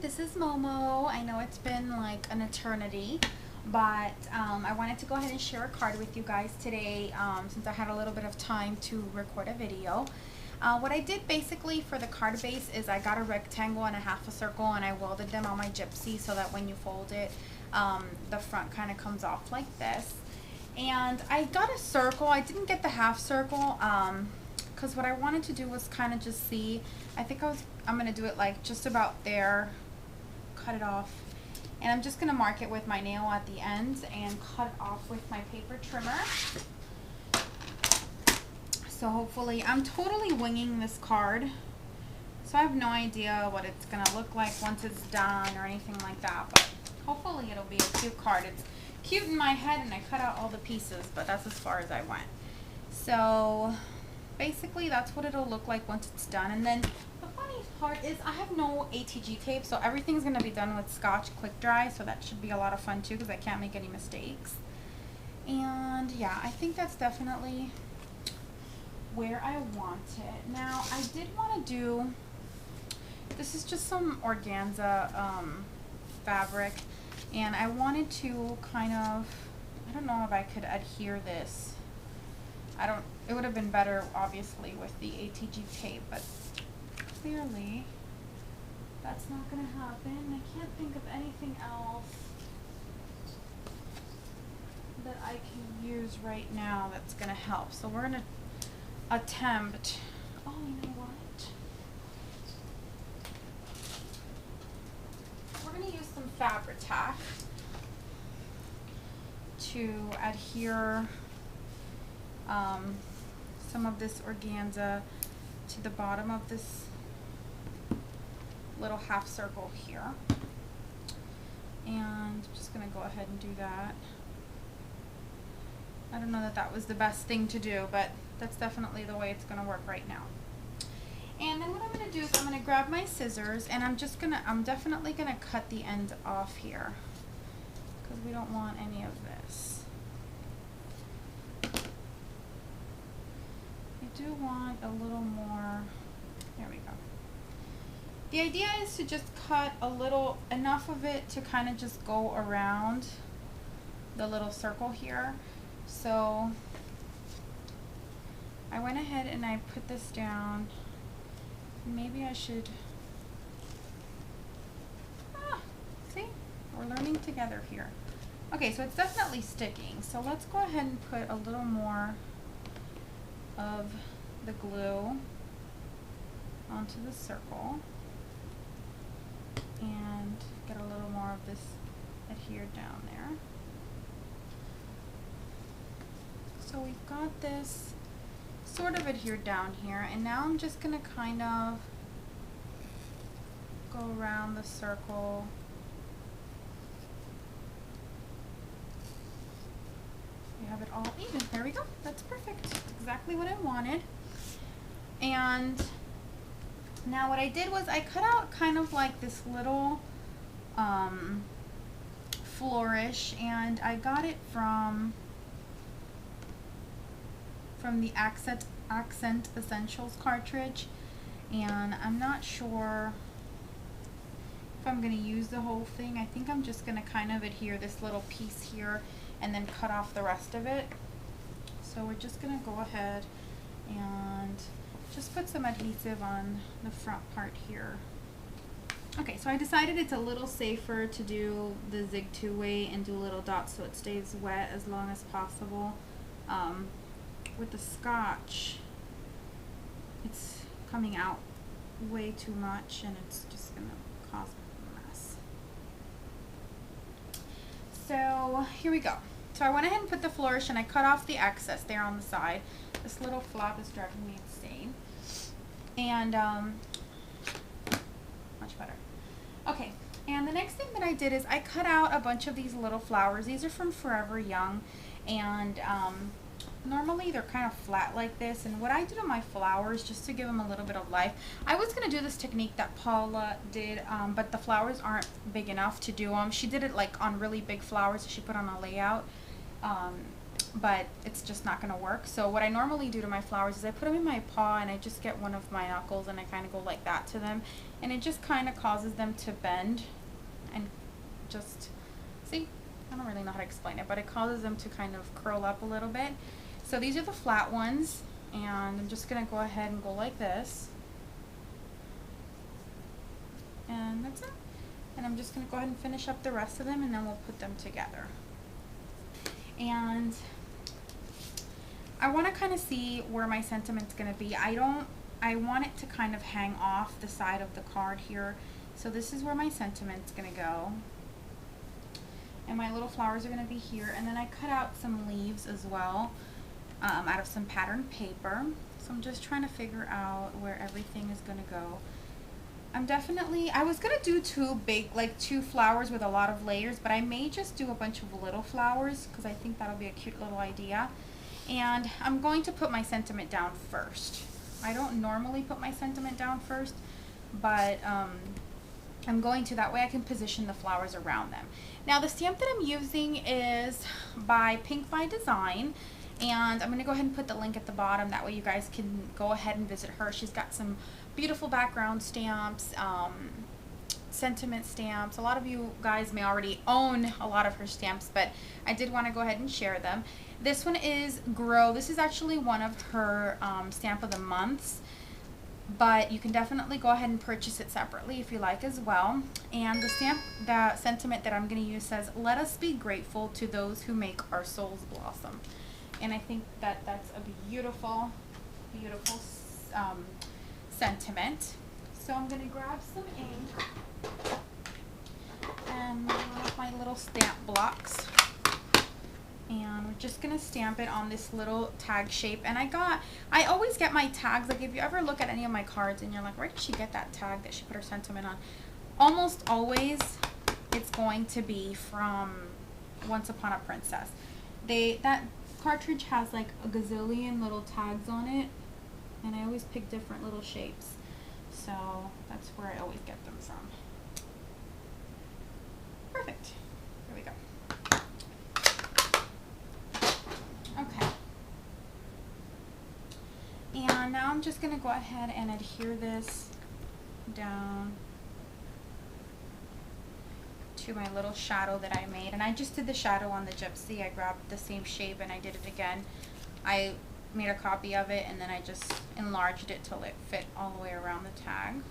this is Momo. I know it's been like an eternity, but I wanted to go ahead and share a card with you guys today since I had a little bit of time to record a video. What I did basically for the card base is I got a rectangle and a half a circle and I welded them on my gypsy so that when you fold it, the front kind of comes off like this. And I got a circle. I didn't get the half circle because what I wanted to do was kind of just see. I think I'm going to do it like just about there, cut it off. And I'm just going to mark it with my nail at the end and cut it off with my paper trimmer. So hopefully, I'm totally winging this card. So I have no idea what it's going to look like once it's done or anything like that. But hopefully it'll be a cute card. It's cute in my head and I cut out all the pieces, but that's as far as I went. So basically that's what it'll look like once it's done. And then the funny part is I have no ATG tape, so everything's going to be done with Scotch Quick Dry, so that should be a lot of fun too because I can't make any mistakes. And yeah, I think that's definitely where I want it. Now I did want to do, this is just some organza fabric, and I wanted to kind of, I don't know if I could adhere this. It would have been better obviously with the ATG tape, but clearly that's not going to happen. I can't think of anything else that I can use right now that's going to help. So we're going to attempt, oh, you know what? We're going to use some Fabri-Tac to adhere some of this organza to the bottom of this little half circle here. And I'm just going to go ahead and do that. I don't know that that was the best thing to do, but that's definitely the way it's going to work right now. And then what I'm going to do is I'm going to grab my scissors and I'm definitely going to cut the end off here because we don't want any of this. I do want a little more, there we go. The idea is to just cut enough of it to kind of just go around the little circle here. So I went ahead and I put this down. Maybe I should, see, we're learning together here. Okay, so it's definitely sticking. So let's go ahead and put a little more of the glue onto the circle and get a little more of this adhered down there. So we've got this sort of adhered down here, and now I'm just going to kind of go around the circle. We have it all even. There we go. That's perfect. That's exactly what I wanted. And now what I did was I cut out kind of like this little flourish, and I got it from the Accent Essentials cartridge, and I'm not sure if I'm going to use the whole thing. I think I'm just going to kind of adhere this little piece here and then cut off the rest of it. So we're just going to go ahead and just put some adhesive on the front part here. Okay, so I decided it's a little safer to do the zig two-way and do little dots so it stays wet as long as possible. With the Scotch, it's coming out way too much and it's just going to cause a mess. So here we go. So I went ahead and put the flourish and I cut off the excess there on the side. This little flap is driving me insane. And much better. Okay, and the next thing that I did is I cut out a bunch of these little flowers. These are from Forever Young, and normally they're kind of flat like this, and what I did on my flowers, just to give them a little bit of life, I was going to do this technique that Paula did, but the flowers aren't big enough to do them. She did it like on really big flowers that she put on a layout, but it's just not going to work. So what I normally do to my flowers is I put them in my paw and I just get one of my knuckles and I kind of go like that to them, and it just kind of causes them to bend and just, see, I don't really know how to explain it, but it causes them to kind of curl up a little bit. So these are the flat ones, and I'm just going to go ahead and go like this, and that's it. And I'm just going to go ahead and finish up the rest of them, and then we'll put them together. And I want to kind of see where my sentiment's going to be. I want it to kind of hang off the side of the card here. So this is where my sentiment's going to go. And my little flowers are going to be here. And then I cut out some leaves as well out of some patterned paper. So I'm just trying to figure out where everything is going to go. I was going to do two flowers with a lot of layers, but I may just do a bunch of little flowers because I think that'll be a cute little idea. And I'm going to put my sentiment down first. I don't normally put my sentiment down first, but I'm going to, that way I can position the flowers around them. Now the stamp that I'm using is by Pink by Design, and I'm going to go ahead and put the link at the bottom, that way you guys can go ahead and visit her. She's got some beautiful background stamps, sentiment stamps. A lot of you guys may already own a lot of her stamps, but I did want to go ahead and share them. This one is Grow. This is actually one of her stamp of the months, but you can definitely go ahead and purchase it separately if you like as well. And the sentiment that I'm going to use says, "Let us be grateful to those who make our souls blossom." And I think that that's a beautiful, beautiful sentiment. So I'm going to grab some ink and one of my little stamp blocks, and we're just going to stamp it on this little tag shape. And I always get my tags, like if you ever look at any of my cards and you're like, where did she get that tag that she put her sentiment on? Almost always it's going to be from Once Upon a Princess. That cartridge has like a gazillion little tags on it, and I always pick different little shapes. So that's where I always get them from. Perfect. There we go. Okay. And now I'm just going to go ahead and adhere this down to my little shadow that I made. And I just did the shadow on the gypsy. I grabbed the same shape and I did it again. I made a copy of it and then I just enlarged it till it fit all the way around the tag. I'm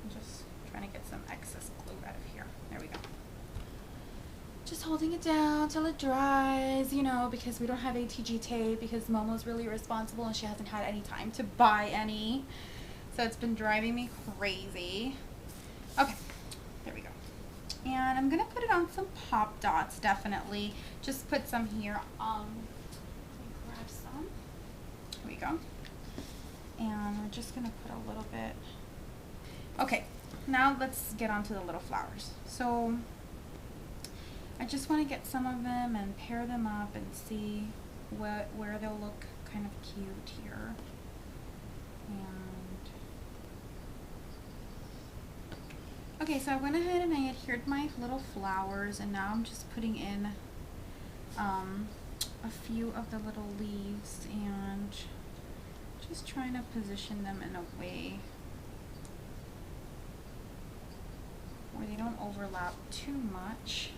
just trying to get some excess glue out of here. There we go. Just holding it down till it dries, you know, because we don't have ATG tape, because Momo's really responsible and she hasn't had any time to buy any. So it's been driving me crazy. Okay, there we go. And I'm gonna put it on some pop dots, definitely. Just put some here. Grab some. Here we go. And we're just gonna put a little bit. Okay, now let's get on to the little flowers. So I just want to get some of them and pair them up and see where they'll look kind of cute here. And okay, so I went ahead and I adhered my little flowers, and now I'm just putting in a few of the little leaves and just trying to position them in a way where they don't overlap too much.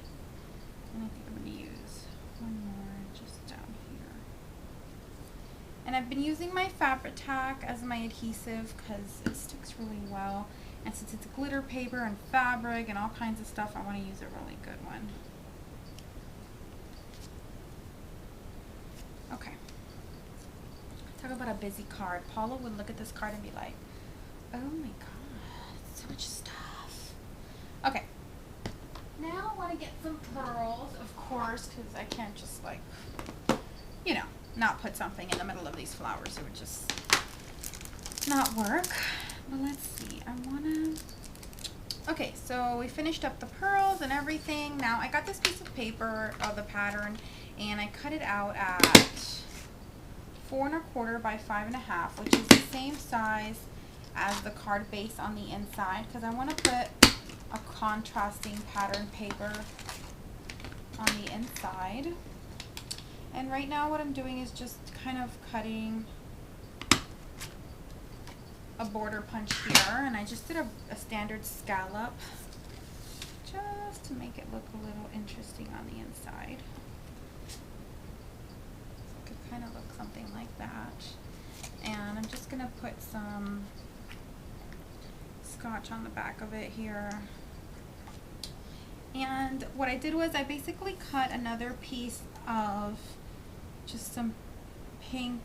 And I think I'm going to use one more just down here. And I've been using my Fabri-Tac as my adhesive because it sticks really well. And since it's glitter paper and fabric and all kinds of stuff, I want to use a really good one. Okay. Talk about a busy card. Paula would look at this card and be like, oh my god, so much stuff. Okay. Now I want to get some pearls, of course, because I can't just like, you know, not put something in the middle of these flowers. It would just not work. But let's see. I want to... Okay, so we finished up the pearls and everything. Now I got this piece of paper of the pattern and I cut it out at 4 1/4 by 5 1/2, which is the same size as the card base on the inside, because I want to put a contrasting pattern paper on the inside. And right now what I'm doing is just kind of cutting a border punch here, and I just did a standard scallop just to make it look a little interesting on the inside. So it could kind of look something like that. And I'm just gonna put some scotch on the back of it here. And what I did was I basically cut another piece of just some pink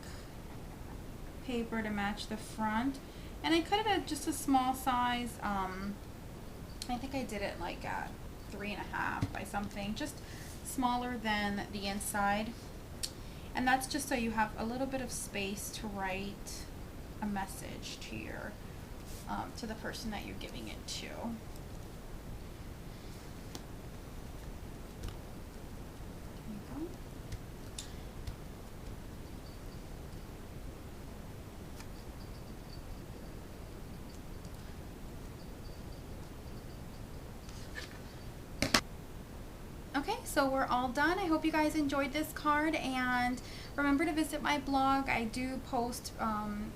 paper to match the front, and I cut it at just a small size. I think I did it like at 3.5 by something, just smaller than the inside. And that's just so you have a little bit of space to write a message to your to the person that you're giving it to. Okay, so we're all done. I hope you guys enjoyed this card, and remember to visit my blog. I do post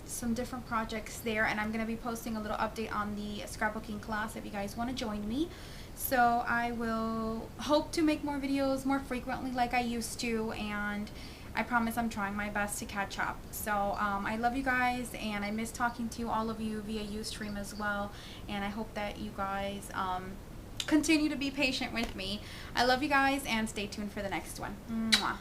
some different projects there, and I'm going to be posting a little update on the scrapbooking class if you guys want to join me. So I will hope to make more videos more frequently like I used to, and I promise I'm trying my best to catch up. So I love you guys, and I miss talking to all of you via Ustream as well, and I hope that you guys continue to be patient with me. I love you guys, and stay tuned for the next one. Mwah.